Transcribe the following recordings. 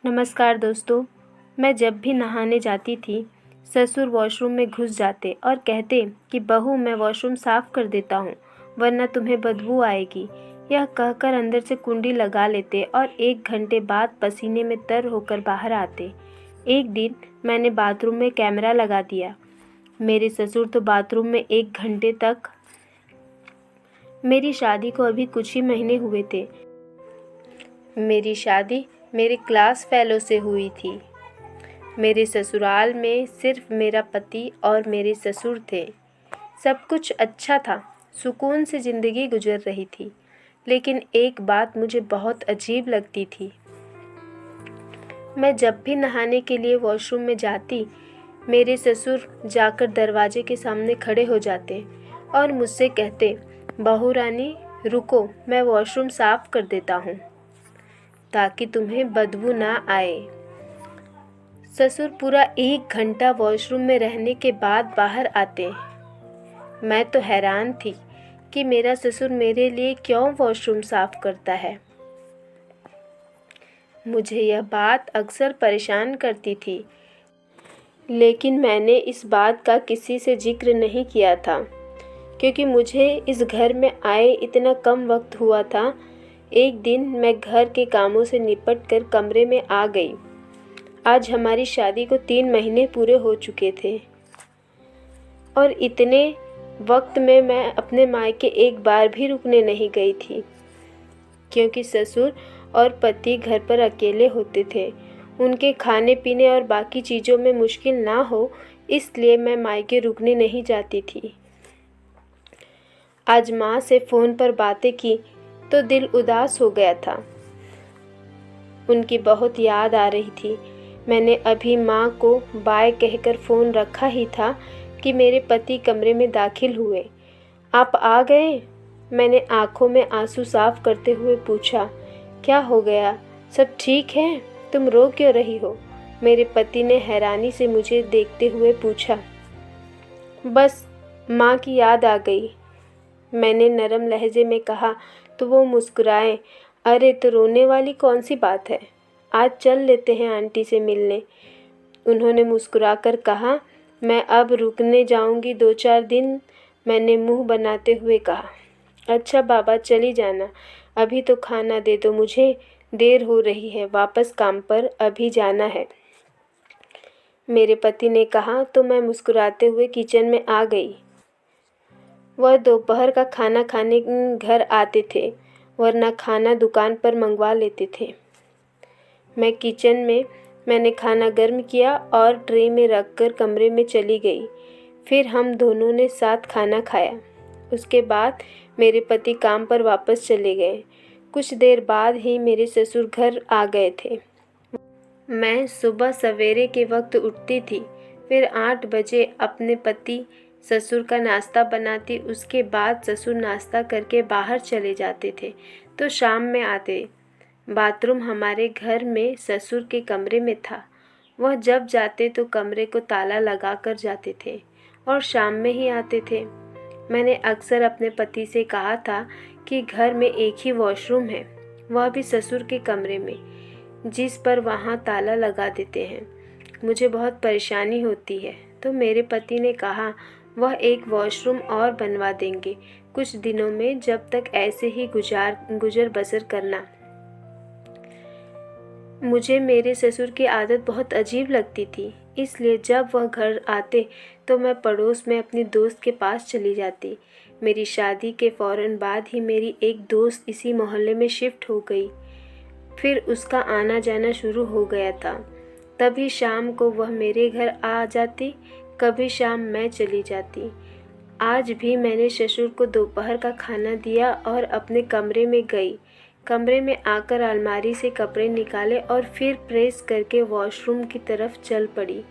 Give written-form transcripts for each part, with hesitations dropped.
नमस्कार दोस्तों। मैं जब भी नहाने जाती थी, ससुर वॉशरूम में घुस जाते और कहते कि बहू मैं वॉशरूम साफ़ कर देता हूँ, वरना तुम्हें बदबू आएगी। यह कहकर अंदर से कुंडी लगा लेते और 1 घंटे बाद पसीने में तर होकर बाहर आते। एक दिन मैंने बाथरूम में कैमरा लगा दिया। मेरे ससुर तो बाथरूम में 1 घंटे तक। मेरी शादी को अभी कुछ ही महीने हुए थे। मेरी शादी मेरे क्लास फेलो से हुई थी। मेरे ससुराल में सिर्फ मेरा पति और मेरे ससुर थे। सब कुछ अच्छा था, सुकून से ज़िंदगी गुजर रही थी। लेकिन एक बात मुझे बहुत अजीब लगती थी। मैं जब भी नहाने के लिए वॉशरूम में जाती, मेरे ससुर जाकर दरवाजे के सामने खड़े हो जाते और मुझसे कहते, बहू रानी रुको, मैं वॉशरूम साफ़ कर देता हूँ ताकि तुम्हें बदबू ना आए। ससुर पूरा 1 घंटा वॉशरूम में रहने के बाद बाहर आते। मैं तो हैरान थी कि मेरा ससुर मेरे लिए क्यों वॉशरूम साफ़ करता है। मुझे यह बात अक्सर परेशान करती थी, लेकिन मैंने इस बात का किसी से जिक्र नहीं किया था, क्योंकि मुझे इस घर में आए इतना कम वक्त हुआ था। एक दिन मैं घर के कामों से निपट कर कमरे में आ गई। आज हमारी शादी को 3 महीने पूरे हो चुके थे और इतने वक्त में मैं अपने मायके एक बार भी रुकने नहीं गई थी, क्योंकि ससुर और पति घर पर अकेले होते थे। उनके खाने पीने और बाकी चीज़ों में मुश्किल ना हो, इसलिए मैं मायके रुकने नहीं जाती थी। आज माँ से फ़ोन पर बातें की तो दिल उदास हो गया था। उनकी बहुत याद आ रही थी। मैंने अभी माँ को बाय कहकर फ़ोन रखा ही था कि मेरे पति कमरे में दाखिल हुए। आप आ गए? मैंने आँखों में आंसू साफ करते हुए पूछा। क्या हो गया? सब ठीक है? तुम रो क्यों रही हो? मेरे पति ने हैरानी से मुझे देखते हुए पूछा। बस माँ की याद आ गई, मैंने नरम लहजे में कहा तो वो मुस्कुराए। अरे तो रोने वाली कौन सी बात है, आज चल लेते हैं आंटी से मिलने। उन्होंने मुस्कुराकर कहा, मैं अब रुकने जाऊंगी 2-4 दिन। मैंने मुंह बनाते हुए कहा, अच्छा बाबा चली जाना, अभी तो खाना दे दो मुझे, देर हो रही है, वापस काम पर अभी जाना है। मेरे पति ने कहा तो मैं मुस्कुराते हुए किचन में आ गई। वह दोपहर का खाना खाने घर आते थे, वरना खाना दुकान पर मंगवा लेते थे। मैं किचन में मैंने खाना गर्म किया और ट्रे में रखकर कमरे में चली गई। फिर हम दोनों ने साथ खाना खाया। उसके बाद मेरे पति काम पर वापस चले गए। कुछ देर बाद ही मेरे ससुर घर आ गए थे। मैं सुबह सवेरे के वक्त उठती थी, फिर 8 बजे अपने पति ससुर का नाश्ता बनाती। उसके बाद ससुर नाश्ता करके बाहर चले जाते थे तो शाम में आते। बाथरूम हमारे घर में ससुर के कमरे में था। वह जब जाते तो कमरे को ताला लगा कर जाते थे और शाम में ही आते थे। मैंने अक्सर अपने पति से कहा था कि घर में एक ही वॉशरूम है, वह भी ससुर के कमरे में, जिस पर वहाँ ताला लगा देते हैं। मुझे बहुत परेशानी होती है। तो मेरे पति ने कहा वह एक वॉशरूम और बनवा देंगे कुछ दिनों में, जब तक ऐसे ही गुजर बसर करना। मुझे मेरे ससुर की आदत बहुत अजीब लगती थी, इसलिए जब वह घर आते तो मैं पड़ोस में अपनी दोस्त के पास चली जाती। मेरी शादी के फ़ौरन बाद ही मेरी एक दोस्त इसी मोहल्ले में शिफ्ट हो गई। फिर उसका आना जाना शुरू हो गया था। तभी शाम को वह मेरे घर आ जाती, कभी शाम मैं चली जाती। आज भी मैंने ससुर को दोपहर का खाना दिया और अपने कमरे में गई। कमरे में आकर अलमारी से कपड़े निकाले और फिर प्रेस करके वॉशरूम की तरफ चल पड़ी।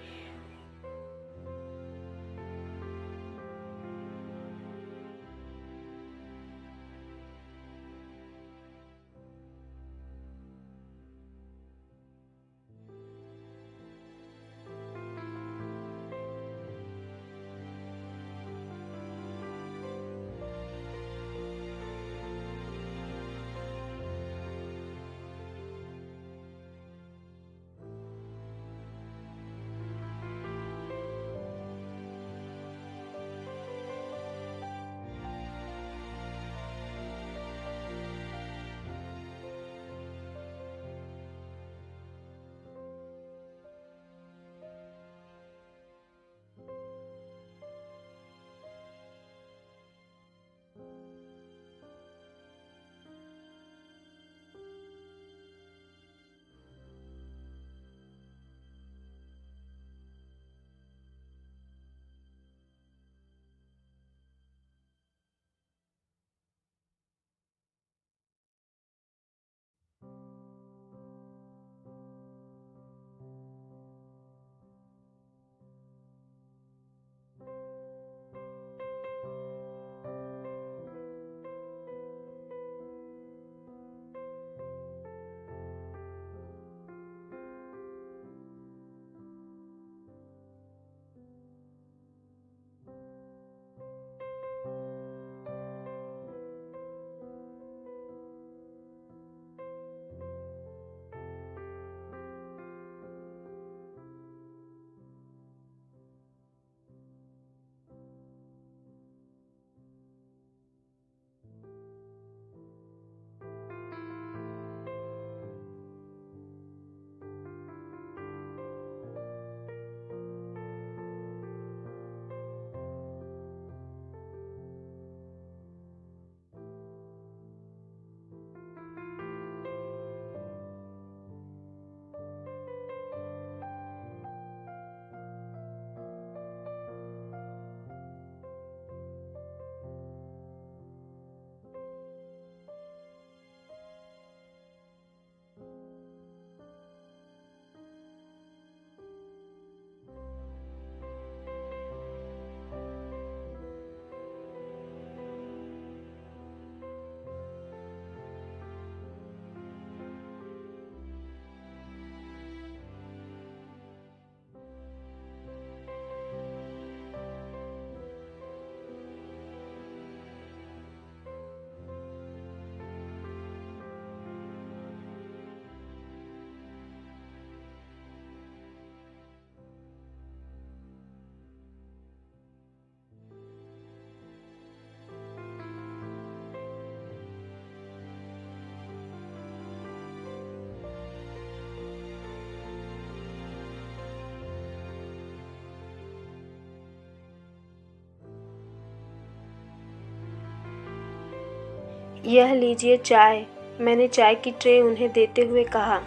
यह लीजिए चाय, मैंने चाय की ट्रे उन्हें देते हुए कहा।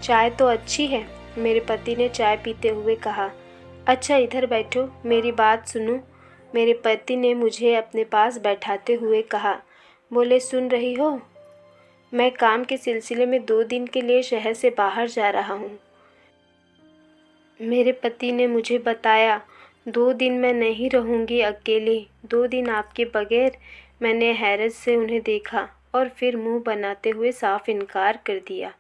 चाय तो अच्छी है, मेरे पति ने चाय पीते हुए कहा। अच्छा इधर बैठो, मेरी बात सुनो, मेरे पति ने मुझे अपने पास बैठाते हुए कहा। बोले सुन रही हो, मैं काम के सिलसिले में 2 दिन के लिए शहर से बाहर जा रहा हूँ। मेरे पति ने मुझे बताया 2 दिन मैं नहीं रहूँगी अकेली, 2 दिन आपके बगैर। मैंने हैरत से उन्हें देखा और फिर मुंह बनाते हुए साफ इनकार कर दिया।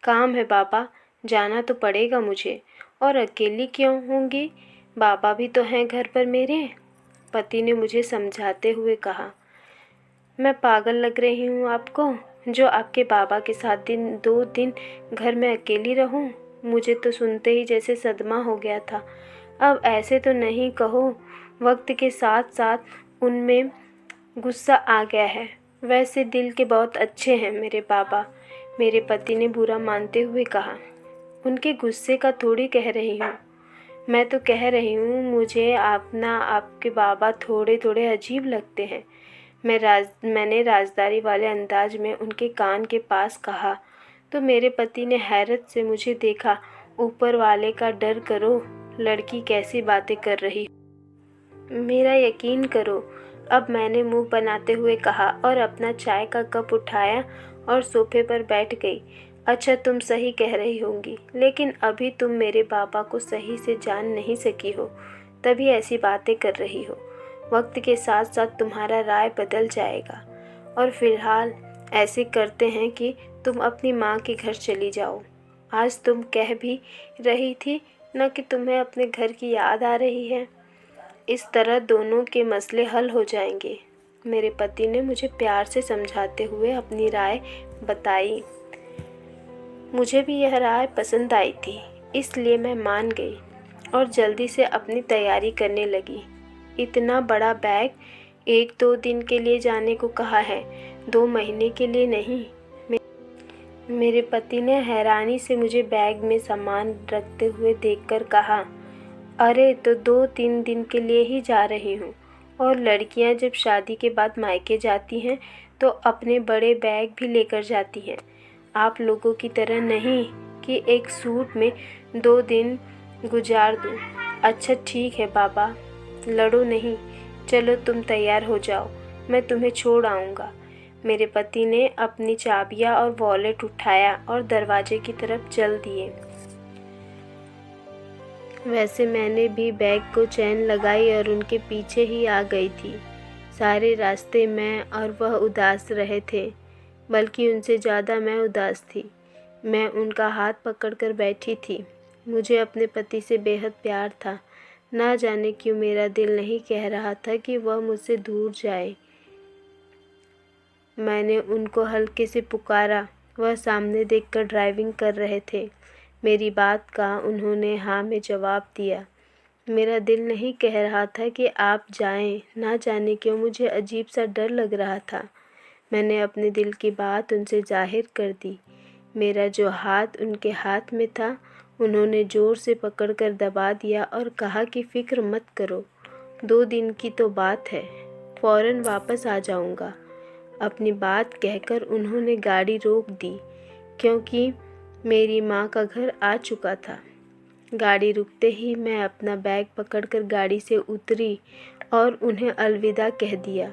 काम है बाबा, जाना तो पड़ेगा मुझे। और अकेली क्यों होंगी, बाबा भी तो हैं घर पर मेरे, पति ने मुझे समझाते हुए कहा। मैं पागल लग रही हूँ आपको, जो आपके बाबा के साथ 2 दिन घर में अकेली रहूँ। मुझे तो सुनते ही जैसे सदमा हो गया था। अब ऐसे तो नहीं कहो, वक्त के साथ साथ उनमें गुस्सा आ गया है। वैसे दिल के बहुत अच्छे हैं मेरे बाबा, मेरे पति ने बुरा मानते हुए कहा। उनके गुस्से का थोड़ी कह रही हूँ, मैं तो कह रही हूँ मुझे आपके बाबा थोड़े थोड़े अजीब लगते हैं। मैंने राजदारी वाले अंदाज में उनके कान के पास कहा तो मेरे पति ने हैरत से मुझे देखा। ऊपर वाले का डर करो, लड़की कैसी बातें कर रही। मेरा यकीन करो, अब मैंने मुंह बनाते हुए कहा और अपना चाय का कप उठाया और सोफे पर बैठ गई। अच्छा तुम सही कह रही होंगी, लेकिन अभी तुम मेरे बाबा को सही से जान नहीं सकी हो, तभी ऐसी बातें कर रही हो। वक्त के साथ साथ तुम्हारा राय बदल जाएगा। और फिलहाल ऐसे करते हैं कि तुम अपनी माँ के घर चली जाओ। आज तुम कह भी रही थी न कि तुम्हें अपने घर की याद आ रही है। इस तरह दोनों के मसले हल हो जाएंगे। मेरे पति ने मुझे प्यार से समझाते हुए अपनी राय बताई। मुझे भी यह राय पसंद आई थी, इसलिए मैं मान गई और जल्दी से अपनी तैयारी करने लगी। इतना बड़ा बैग 1-2 दिन के लिए जाने को कहा है, 2 महीने के लिए नहीं। मेरे पति ने हैरानी से मुझे बैग में सामान रखते हुए देखकर कहा, अरे तो 2-3 दिन के लिए ही जा रही हूँ। और लड़कियाँ जब शादी के बाद मायके जाती हैं तो अपने बड़े बैग भी लेकर जाती हैं, आप लोगों की तरह नहीं कि एक सूट में 2 दिन गुजार दूँ। अच्छा ठीक है बाबा, लड़ो नहीं, चलो तुम तैयार हो जाओ, मैं तुम्हें छोड़ आऊँगा। मेरे पति ने अपनी चाबियाँ और वॉलेट उठाया और दरवाजे की तरफ चल दिए। वैसे मैंने भी बैग को चैन लगाई और उनके पीछे ही आ गई थी। सारे रास्ते मैं और वह उदास रहे थे, बल्कि उनसे ज़्यादा मैं उदास थी। मैं उनका हाथ पकड़कर बैठी थी। मुझे अपने पति से बेहद प्यार था। ना जाने क्यों मेरा दिल नहीं कह रहा था कि वह मुझसे दूर जाए। मैंने उनको हल्के से पुकारा। वह सामने देखकर ड्राइविंग कर रहे थे। मेरी बात का उन्होंने हाँ में जवाब दिया। मेरा दिल नहीं कह रहा था कि आप जाएं। ना जाने क्यों मुझे अजीब सा डर लग रहा था। मैंने अपने दिल की बात उनसे जाहिर कर दी। मेरा जो हाथ उनके हाथ में था, उन्होंने ज़ोर से पकड़कर दबा दिया और कहा कि फ़िक्र मत करो, 2 दिन की तो बात है, फ़ौरन वापस आ जाऊंगा। अपनी बात कहकर उन्होंने गाड़ी रोक दी, क्योंकि मेरी माँ का घर आ चुका था। गाड़ी रुकते ही मैं अपना बैग पकड़कर गाड़ी से उतरी और उन्हें अलविदा कह दिया।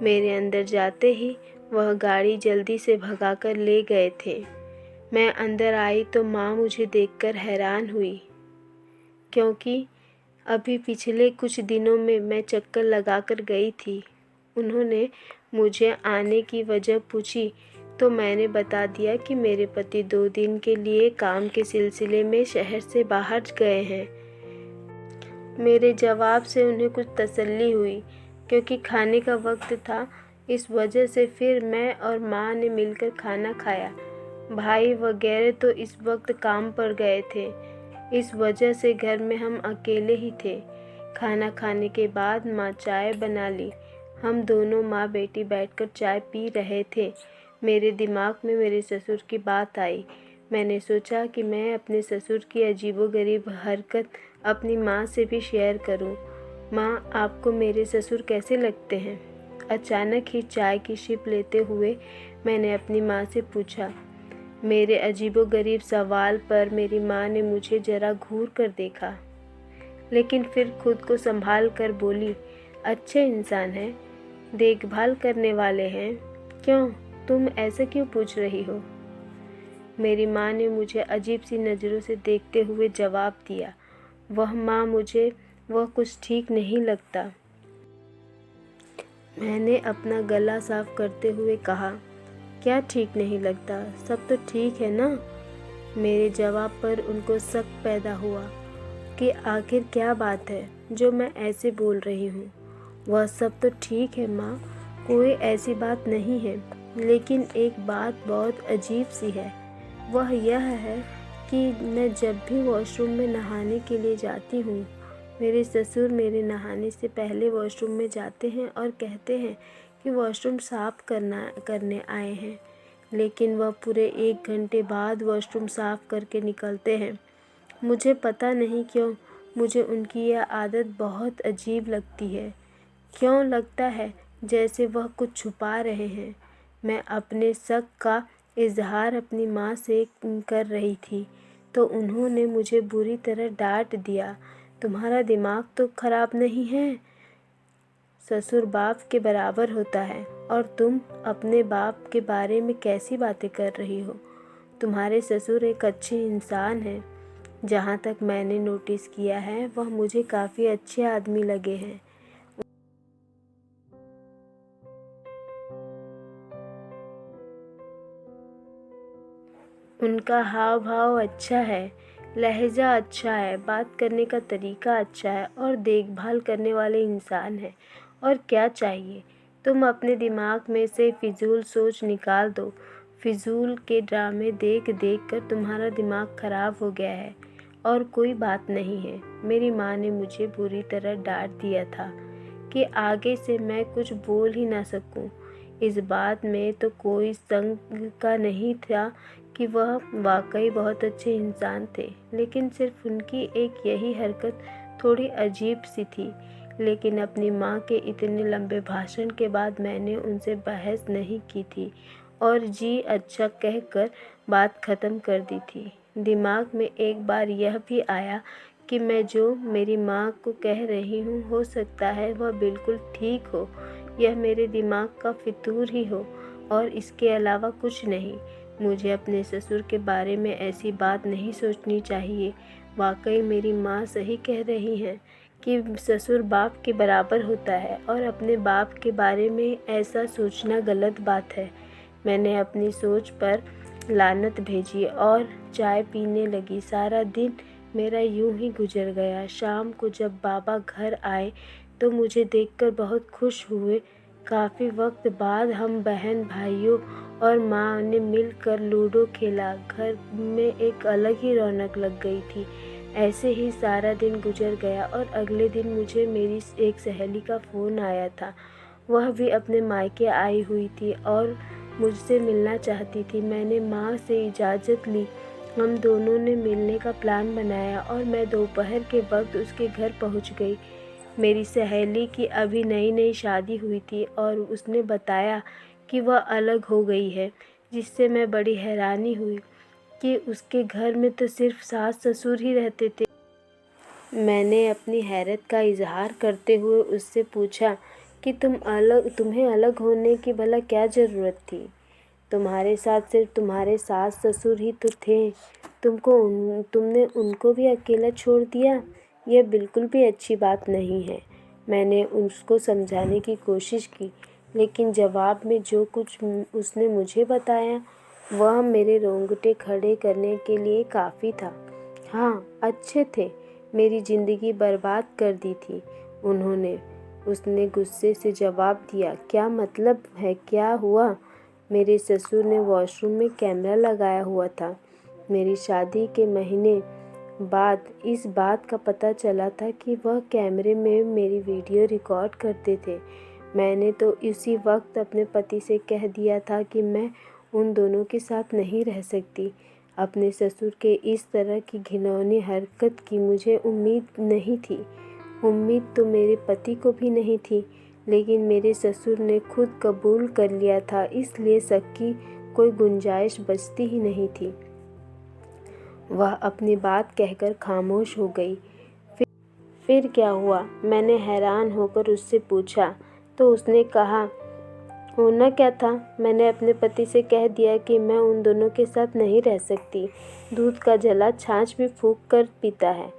मेरे अंदर जाते ही वह गाड़ी जल्दी से भगाकर ले गए थे। मैं अंदर आई तो माँ मुझे देखकर हैरान हुई, क्योंकि अभी पिछले कुछ दिनों में मैं चक्कर लगाकर गई थी। उन्होंने मुझे आने की वजह पूछी तो मैंने बता दिया कि मेरे पति 2 दिन के लिए काम के सिलसिले में शहर से बाहर गए हैं। मेरे जवाब से उन्हें कुछ तसल्ली हुई, क्योंकि खाने का वक्त था। इस वजह से फिर मैं और माँ ने मिलकर खाना खाया। भाई वगैरह तो इस वक्त काम पर गए थे, इस वजह से घर में हम अकेले ही थे। खाना खाने के बाद माँ चाय बना ली। हम दोनों माँ बेटी बैठकर चाय पी रहे थे। मेरे दिमाग में मेरे ससुर की बात आई। मैंने सोचा कि मैं अपने ससुर की अजीबोगरीब हरकत अपनी माँ से भी शेयर करूं। माँ, आपको मेरे ससुर कैसे लगते हैं? अचानक ही चाय की सिप लेते हुए मैंने अपनी माँ से पूछा। मेरे अजीबोगरीब सवाल पर मेरी माँ ने मुझे जरा घूर कर देखा, लेकिन फिर खुद को संभाल कर बोली, अच्छे इंसान हैं, देखभाल करने वाले हैं, क्यों, तुम ऐसा क्यों पूछ रही हो? मेरी माँ ने मुझे अजीब सी नज़रों से देखते हुए जवाब दिया, वह माँ, मुझे वह कुछ ठीक नहीं लगता। मैंने अपना गला साफ करते हुए कहा, क्या ठीक नहीं लगता, सब तो ठीक है ना? मेरे जवाब पर उनको शक पैदा हुआ कि आखिर क्या बात है जो मैं ऐसे बोल रही हूँ। वह सब तो ठीक है माँ, कोई ऐसी बात नहीं है, लेकिन एक बात बहुत अजीब सी है। वह यह है कि मैं जब भी वॉशरूम में नहाने के लिए जाती हूँ, मेरे ससुर मेरे नहाने से पहले वॉशरूम में जाते हैं और कहते हैं कि वॉशरूम साफ़ करने आए हैं, लेकिन वह पूरे 1 घंटे बाद वॉशरूम साफ़ करके निकलते हैं। मुझे पता नहीं क्यों, मुझे उनकी यह आदत बहुत अजीब लगती है। क्यों लगता है जैसे वह कुछ छुपा रहे हैं। मैं अपने शक का इजहार अपनी माँ से कर रही थी तो उन्होंने मुझे बुरी तरह डांट दिया। तुम्हारा दिमाग तो खराब नहीं है? ससुर बाप के बराबर होता है और तुम अपने बाप के बारे में कैसी बातें कर रही हो? तुम्हारे ससुर एक अच्छे इंसान हैं। जहाँ तक मैंने नोटिस किया है, वह मुझे काफ़ी अच्छे आदमी लगे हैं। उनका हाव भाव अच्छा है, लहजा अच्छा है, बात करने का तरीका अच्छा है और देखभाल करने वाले इंसान हैं। और क्या चाहिए? तुम अपने दिमाग में से फिजूल सोच निकाल दो। फिजूल के ड्रामे देख देख कर तुम्हारा दिमाग खराब हो गया है और कोई बात नहीं है। मेरी माँ ने मुझे बुरी तरह डांट दिया था कि आगे से मैं कुछ बोल ही ना सकूं। इस बात में तो कोई शंका नहीं था कि वह वाकई बहुत अच्छे इंसान थे, लेकिन सिर्फ उनकी एक यही हरकत थोड़ी अजीब सी थी। लेकिन अपनी माँ के इतने लंबे भाषण के बाद मैंने उनसे बहस नहीं की थी और जी अच्छा कहकर बात ख़त्म कर दी थी। दिमाग में एक बार यह भी आया कि मैं जो मेरी माँ को कह रही हूँ, हो सकता है वह बिल्कुल ठीक हो, यह मेरे दिमाग का फितूर ही हो और इसके अलावा कुछ नहीं। मुझे अपने ससुर के बारे में ऐसी बात नहीं सोचनी चाहिए। वाकई मेरी माँ सही कह रही हैं कि ससुर बाप के बराबर होता है और अपने बाप के बारे में ऐसा सोचना गलत बात है। मैंने अपनी सोच पर लानत भेजी और चाय पीने लगी। सारा दिन मेरा यूं ही गुजर गया। शाम को जब बाबा घर आए तो मुझे देखकर बहुत खुश हुए। काफ़ी वक्त बाद हम बहन भाइयों और माँ ने मिलकर लूडो खेला। घर में एक अलग ही रौनक लग गई थी। ऐसे ही सारा दिन गुजर गया और अगले दिन मुझे मेरी एक सहेली का फ़ोन आया था। वह भी अपने मायके आई हुई थी और मुझसे मिलना चाहती थी। मैंने माँ से इजाज़त ली। हम दोनों ने मिलने का प्लान बनाया और मैं दोपहर के वक्त उसके घर पहुँच गई। मेरी सहेली की अभी नई नई शादी हुई थी और उसने बताया कि वह अलग हो गई है, जिससे मैं बड़ी हैरानी हुई कि उसके घर में तो सिर्फ सास ससुर ही रहते थे। मैंने अपनी हैरत का इजहार करते हुए उससे पूछा कि तुम्हें अलग होने की भला क्या ज़रूरत थी? तुम्हारे साथ सिर्फ तुम्हारे सास ससुर ही तो थे। तुमने उनको भी अकेला छोड़ दिया। यह बिल्कुल भी अच्छी बात नहीं है। मैंने उसको समझाने की कोशिश की, लेकिन जवाब में जो कुछ उसने मुझे बताया वह मेरे रोंगटे खड़े करने के लिए काफ़ी था। हाँ, अच्छे थे, मेरी ज़िंदगी बर्बाद कर दी थी उन्होंने। उसने गुस्से से जवाब दिया। क्या मतलब है, क्या हुआ? मेरे ससुर ने वॉशरूम में कैमरा लगाया हुआ था। मेरी शादी के महीने बाद इस बात का पता चला था कि वह कैमरे में मेरी वीडियो रिकॉर्ड करते थे। मैंने तो इसी वक्त अपने पति से कह दिया था कि मैं उन दोनों के साथ नहीं रह सकती। अपने ससुर के इस तरह की घिनौनी हरकत की मुझे उम्मीद नहीं थी। उम्मीद तो मेरे पति को भी नहीं थी, लेकिन मेरे ससुर ने खुद कबूल कर लिया था, इसलिए शक की कोई गुंजाइश बचती ही नहीं थी। वह अपनी बात कहकर खामोश हो गई। फिर क्या हुआ? मैंने हैरान होकर उससे पूछा तो उसने कहा, होना क्या था? मैंने अपने पति से कह दिया कि मैं उन दोनों के साथ नहीं रह सकती। दूध का जला छाछ भी फूंक कर पीता है,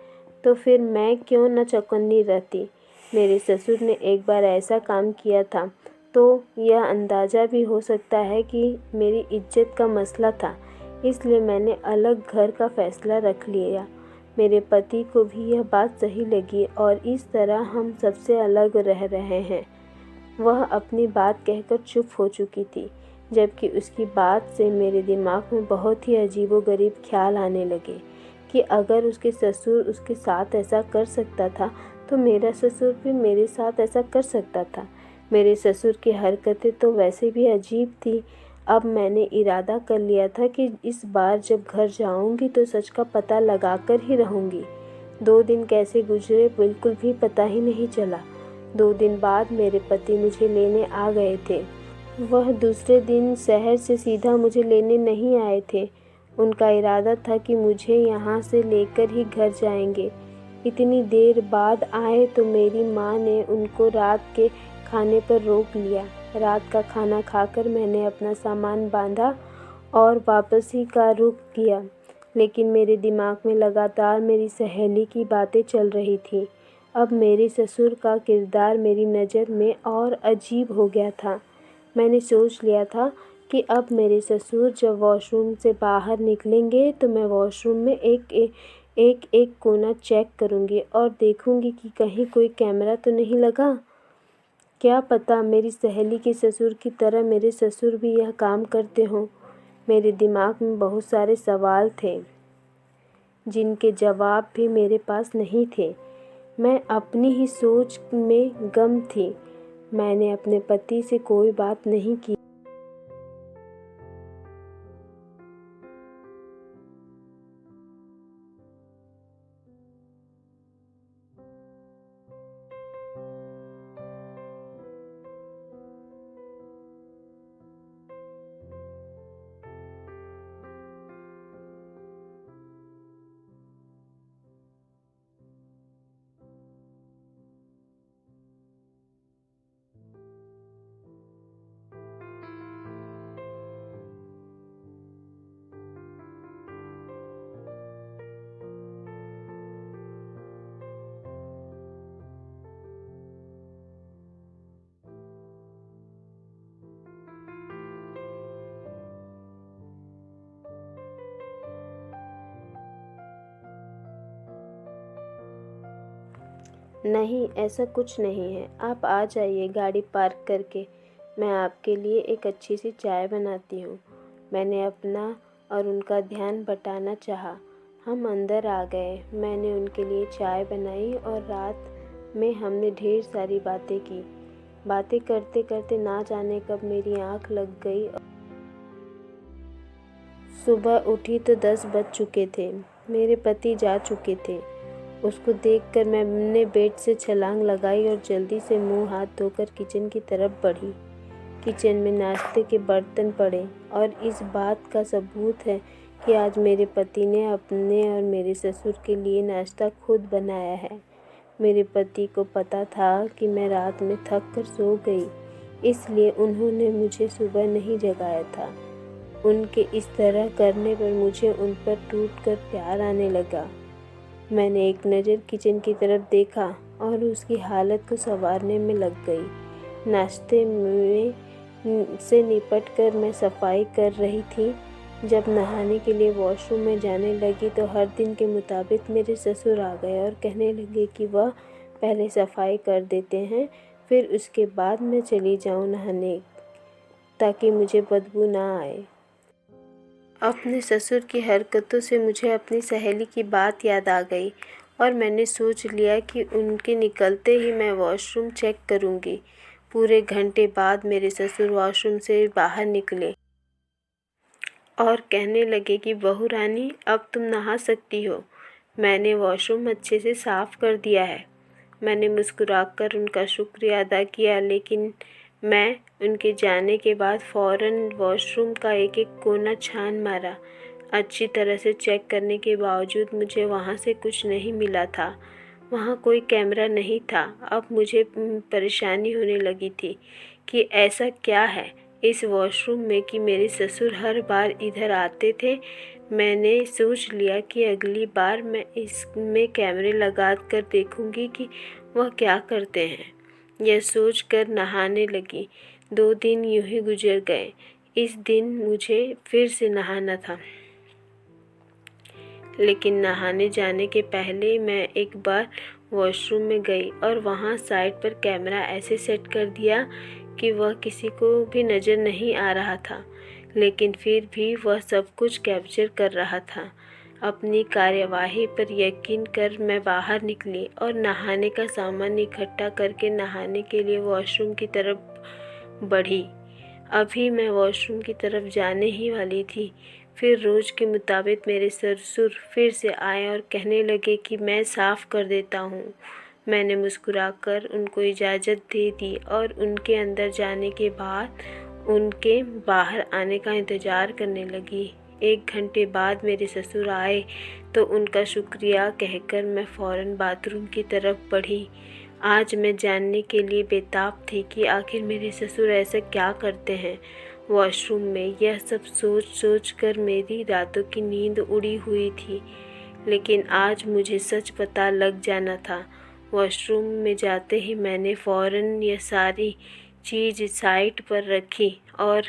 तो फिर मैं क्यों न चौकन्नी रहती। मेरे ससुर ने एक बार ऐसा काम किया था, तो यह अंदाज़ा भी हो सकता है कि मेरी इज्जत का मसला था, इसलिए मैंने अलग घर का फैसला रख लिया। मेरे पति को भी यह बात सही लगी और इस तरह हम सबसे अलग रह रहे हैं। वह अपनी बात कहकर चुप हो चुकी थी, जबकि उसकी बात से मेरे दिमाग में बहुत ही अजीबोगरीब ख्याल आने लगे कि अगर उसके ससुर उसके साथ ऐसा कर सकता था, तो मेरा ससुर भी मेरे साथ ऐसा कर सकता था। मेरे ससुर की हरकतें तो वैसे भी अजीब थी। अब मैंने इरादा कर लिया था कि इस बार जब घर जाऊंगी तो सच का पता लगाकर ही रहूंगी। 2 दिन कैसे गुजरे बिल्कुल भी पता ही नहीं चला। 2 दिन बाद मेरे पति मुझे लेने आ गए थे। वह दूसरे दिन शहर से सीधा मुझे लेने नहीं आए थे। उनका इरादा था कि मुझे यहाँ से लेकर ही घर जाएंगे। इतनी देर बाद आए तो मेरी माँ ने उनको रात के खाने पर रोक लिया। रात का खाना खाकर मैंने अपना सामान बांधा और वापसी का रुख किया, लेकिन मेरे दिमाग में लगातार मेरी सहेली की बातें चल रही थी। अब मेरे ससुर का किरदार मेरी नज़र में और अजीब हो गया था। मैंने सोच लिया था कि अब मेरे ससुर जब वॉशरूम से बाहर निकलेंगे तो मैं वॉशरूम में एक कोना चेक करूँगी और देखूँगी कि कहीं कोई कैमरा तो नहीं लगा। क्या पता मेरी सहेली के ससुर की तरह मेरे ससुर भी यह काम करते हों। मेरे दिमाग में बहुत सारे सवाल थे, जिनके जवाब भी मेरे पास नहीं थे। मैं अपनी ही सोच में गम थी। मैंने अपने पति से कोई बात नहीं की। नहीं, ऐसा कुछ नहीं है। आप आ जाइए गाड़ी पार्क करके। मैं आपके लिए एक अच्छी सी चाय बनाती हूँ। मैंने अपना और उनका ध्यान बटाना चाहा। हम अंदर आ गए। मैंने उनके लिए चाय बनाई और रात में हमने ढेर सारी बातें की। बातें करते करते ना जाने कब मेरी आँख लग गई। सुबह उठी तो 10 बज चुके थे। मेरे पति जा चुके थे। उसको देखकर मैंने बेड से छलांग लगाई और जल्दी से मुंह हाथ धोकर किचन की तरफ बढ़ी। किचन में नाश्ते के बर्तन पड़े और इस बात का सबूत है कि आज मेरे पति ने अपने और मेरे ससुर के लिए नाश्ता खुद बनाया है। मेरे पति को पता था कि मैं रात में थक कर सो गई, इसलिए उन्होंने मुझे सुबह नहीं जगाया था। उनके इस तरह करने पर मुझे उन पर टूटकर प्यार आने लगा। मैंने एक नज़र किचन की तरफ देखा और उसकी हालत को संवारने में लग गई। नाश्ते में से निपट कर मैं सफाई कर रही थी। जब नहाने के लिए वॉशरूम में जाने लगी तो हर दिन के मुताबिक मेरे ससुर आ गए और कहने लगे कि वह पहले सफाई कर देते हैं, फिर उसके बाद मैं चली जाऊं नहाने, ताकि मुझे बदबू ना आए। अपने ससुर की हरकतों से मुझे अपनी सहेली की बात याद आ गई और मैंने सोच लिया कि उनके निकलते ही मैं वॉशरूम चेक करूंगी। पूरे घंटे बाद मेरे ससुर वॉशरूम से बाहर निकले और कहने लगे कि बहू रानी, अब तुम नहा सकती हो। मैंने वॉशरूम अच्छे से साफ़ कर दिया है। मैंने मुस्कुराकर उनका शुक्रिया अदा किया, लेकिन मैं उनके जाने के बाद फ़ौरन वॉशरूम का एक एक कोना छान मारा। अच्छी तरह से चेक करने के बावजूद मुझे वहाँ से कुछ नहीं मिला था। वहाँ कोई कैमरा नहीं था। अब मुझे परेशानी होने लगी थी कि ऐसा क्या है इस वॉशरूम में कि मेरे ससुर हर बार इधर आते थे। मैंने सोच लिया कि अगली बार मैं इसमें कैमरे लगा कर देखूंगी कि वह क्या करते हैं। यह सोचकर नहाने लगी। 2 दिन यूं ही गुजर गए। इस दिन मुझे फिर से नहाना था, लेकिन नहाने जाने के पहले मैं एक बार वॉशरूम में गई और वहाँ साइड पर कैमरा ऐसे सेट कर दिया कि वह किसी को भी नज़र नहीं आ रहा था, लेकिन फिर भी वह सब कुछ कैप्चर कर रहा था। अपनी कार्यवाही पर यकीन कर मैं बाहर निकली और नहाने का सामान इकट्ठा करके नहाने के लिए वॉशरूम की तरफ बढ़ी। अभी मैं वॉशरूम की तरफ जाने ही वाली थी, फिर रोज़ के मुताबिक मेरे ससुर फिर से आए और कहने लगे कि मैं साफ़ कर देता हूँ। मैंने मुस्कुराकर उनको इजाज़त दे दी और उनके अंदर जाने के बाद उनके बाहर आने का इंतज़ार करने लगी। 1 घंटे बाद मेरे ससुर आए तो उनका शुक्रिया कहकर मैं फ़ौरन बाथरूम की तरफ बढ़ी। आज मैं जानने के लिए बेताब थी कि आखिर मेरे ससुर ऐसा क्या करते हैं वॉशरूम में। यह सब सोच सोच कर मेरी रातों की नींद उड़ी हुई थी, लेकिन आज मुझे सच पता लग जाना था। वॉशरूम में जाते ही मैंने फ़ौरन यह सारी चीज़ साइड पर रखी और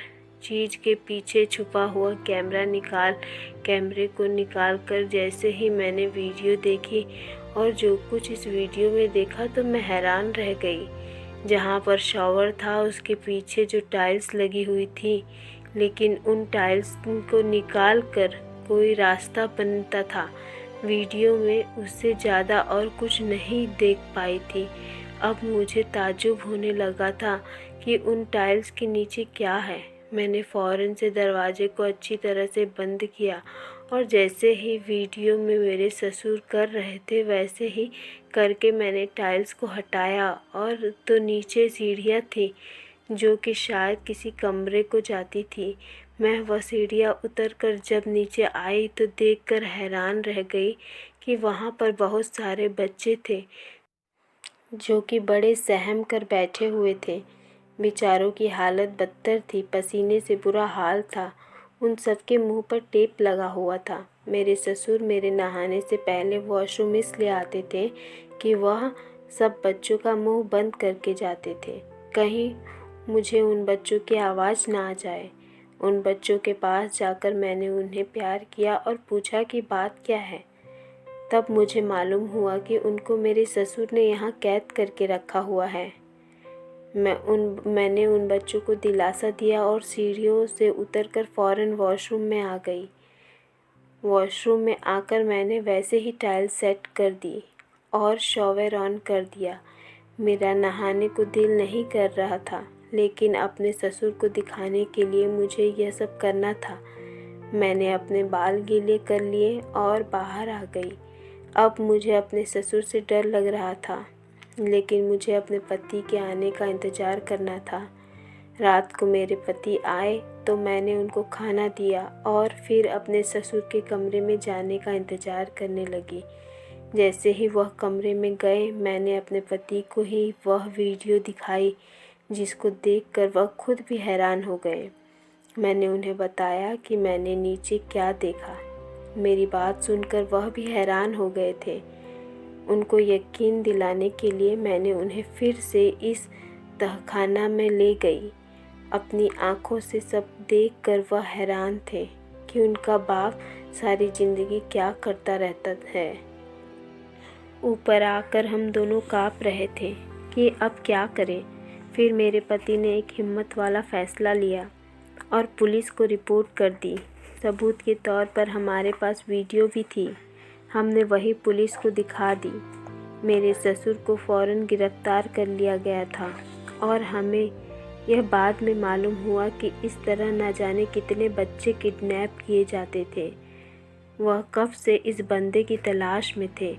चीज़ के पीछे छुपा हुआ कैमरे को निकाल कर जैसे ही मैंने वीडियो देखी और जो कुछ इस वीडियो में देखा तो मैं हैरान रह गई। जहाँ पर शॉवर था उसके पीछे जो टाइल्स लगी हुई थी, लेकिन उन टाइल्स को निकाल कर कोई रास्ता बनता था। वीडियो में उससे ज़्यादा और कुछ नहीं देख पाई थी। अब मुझे ताज्जुब होने लगा था कि उन टाइल्स के नीचे क्या है। मैंने फ़ौरन से दरवाजे को अच्छी तरह से बंद किया और जैसे ही वीडियो में मेरे ससुर कर रहे थे वैसे ही करके मैंने टाइल्स को हटाया और तो नीचे सीढ़ियाँ थी जो कि शायद किसी कमरे को जाती थी। मैं वह सीढ़ियाँ उतरकर जब नीचे आई तो देखकर हैरान रह गई कि वहाँ पर बहुत सारे बच्चे थे जो कि बड़े सहम कर बैठे हुए थे। बेचारों की हालत बदतर थी, पसीने से बुरा हाल था। उन सबके मुंह पर टेप लगा हुआ था। मेरे ससुर मेरे नहाने से पहले वॉशरूम इसलिए आते थे कि वह सब बच्चों का मुंह बंद करके जाते थे, कहीं मुझे उन बच्चों की आवाज़ ना आ जाए। उन बच्चों के पास जाकर मैंने उन्हें प्यार किया और पूछा कि बात क्या है। तब मुझे मालूम हुआ कि उनको मेरे ससुर ने यहाँ कैद करके रखा हुआ है। मैंने उन बच्चों को दिलासा दिया और सीढ़ियों से उतरकर फ़ौरन वॉशरूम में आ गई। वॉशरूम में आकर मैंने वैसे ही टाइल सेट कर दी और शॉवर ऑन कर दिया। मेरा नहाने को दिल नहीं कर रहा था, लेकिन अपने ससुर को दिखाने के लिए मुझे यह सब करना था। मैंने अपने बाल गीले कर लिए और बाहर आ गई। अब मुझे अपने ससुर से डर लग रहा था, लेकिन मुझे अपने पति के आने का इंतज़ार करना था। रात को मेरे पति आए तो मैंने उनको खाना दिया और फिर अपने ससुर के कमरे में जाने का इंतज़ार करने लगी। जैसे ही वह कमरे में गए मैंने अपने पति को ही वह वीडियो दिखाई, जिसको देखकर वह खुद भी हैरान हो गए। मैंने उन्हें बताया कि मैंने नीचे क्या देखा। मेरी बात सुनकर वह भी हैरान हो गए थे। उनको यकीन दिलाने के लिए मैंने उन्हें फिर से इस तहखाना में ले गई। अपनी आँखों से सब देखकर वह हैरान थे कि उनका बाप सारी ज़िंदगी क्या करता रहता है। ऊपर आकर हम दोनों काँप रहे थे कि अब क्या करें। फिर मेरे पति ने एक हिम्मत वाला फ़ैसला लिया और पुलिस को रिपोर्ट कर दी। सबूत के तौर पर हमारे पास वीडियो भी थी। हमने वही पुलिस को दिखा दी। मेरे ससुर को फ़ौरन गिरफ्तार कर लिया गया था और हमें यह बाद में मालूम हुआ कि इस तरह न जाने कितने बच्चे किडनैप किए जाते थे। वह कब से इस बंदे की तलाश में थे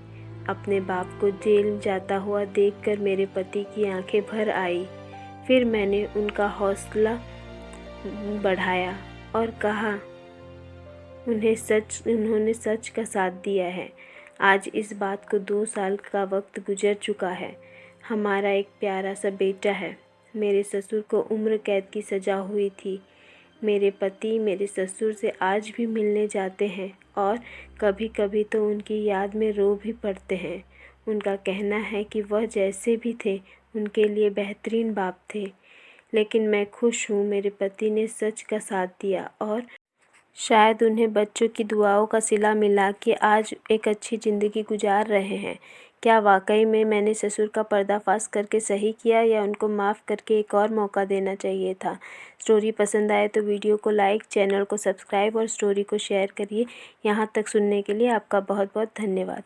अपने बाप को जेल जाता हुआ देखकर मेरे पति की आंखें भर आई। फिर मैंने उनका हौसला बढ़ाया और कहा उन्होंने सच का साथ दिया है। आज इस बात को 2 साल का वक्त गुजर चुका है। हमारा एक प्यारा सा बेटा है। मेरे ससुर को उम्र कैद की सज़ा हुई थी। मेरे पति मेरे ससुर से आज भी मिलने जाते हैं और कभी कभी तो उनकी याद में रो भी पड़ते हैं। उनका कहना है कि वह जैसे भी थे उनके लिए बेहतरीन बाप थे। लेकिन मैं खुश हूँ मेरे पति ने सच का साथ दिया और शायद उन्हें बच्चों की दुआओं का सिला मिला कि आज एक अच्छी ज़िंदगी गुजार रहे हैं। क्या वाकई में मैंने ससुर का पर्दाफाश करके सही किया या उनको माफ़ करके एक और मौका देना चाहिए था? स्टोरी पसंद आए तो वीडियो को लाइक, चैनल को सब्सक्राइब और स्टोरी को शेयर करिए। यहाँ तक सुनने के लिए आपका बहुत बहुत धन्यवाद।